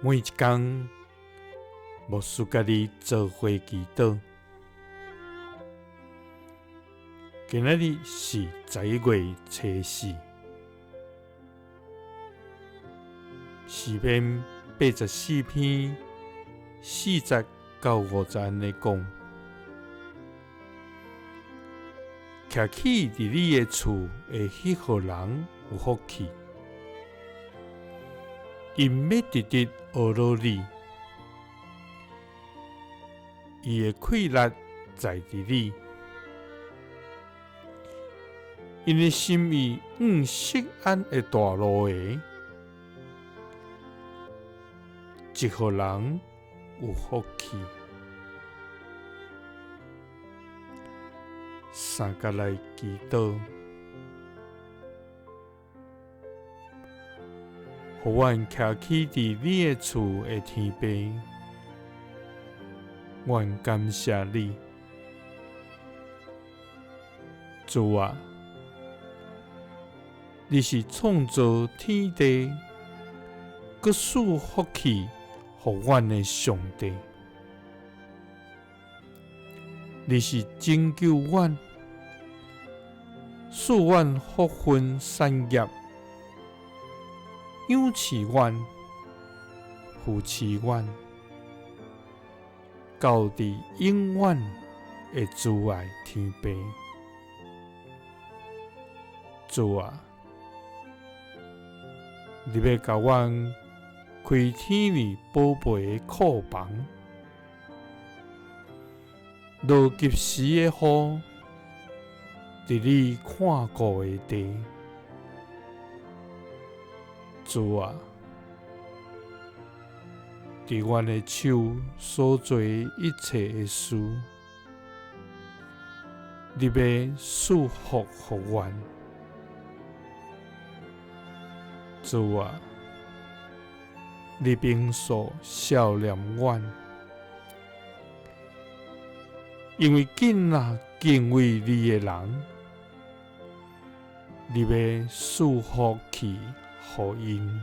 每一天，牧师甲你做伙祈祷。今仔日是11月初4，诗篇84篇40到50安尼讲：徛起伫你的厝的迄号人有福气，因要直直学罗你，伊的气力在伫你。因的心意锡安的大路的，一号人有福气。三甲来祈祷，互阮徛起伫你的厝的天父，阮感谢你，主啊！你是创造天地，佮赐福气互阮的上帝。你是拯救阮，使阮福分产业，养饲阮，扶持阮，到伫永远的主爱天父。主啊！你要甲阮开天里宝贝的库房，落及时的雨，伫你看顾的地。主啊，伫阮的手所做一切的事，你要赐福互阮。主啊，你平素笑脸阮，因为紧敬畏你的人，你要赐福气互因。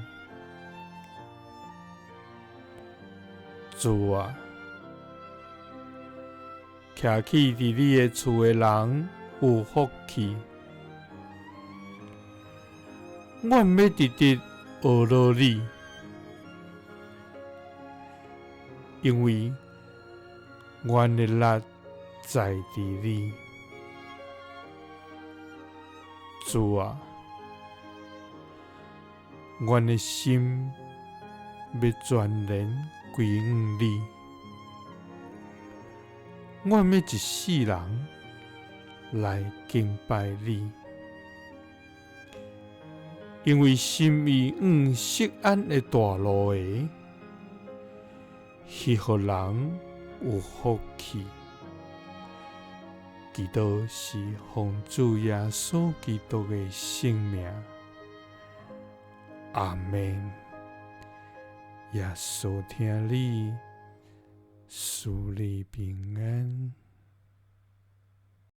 主啊，徛起伫你的厝的人有福气。阮要直直学罗你，因为阮的力在伫你。主啊，阮的心要全然归于你，阮要一世人来敬拜你。因为心意锡安的大路的，迄号人有福气。祈祷是奉主耶稣基督的圣名，阿们。耶稣听你，赐你平安。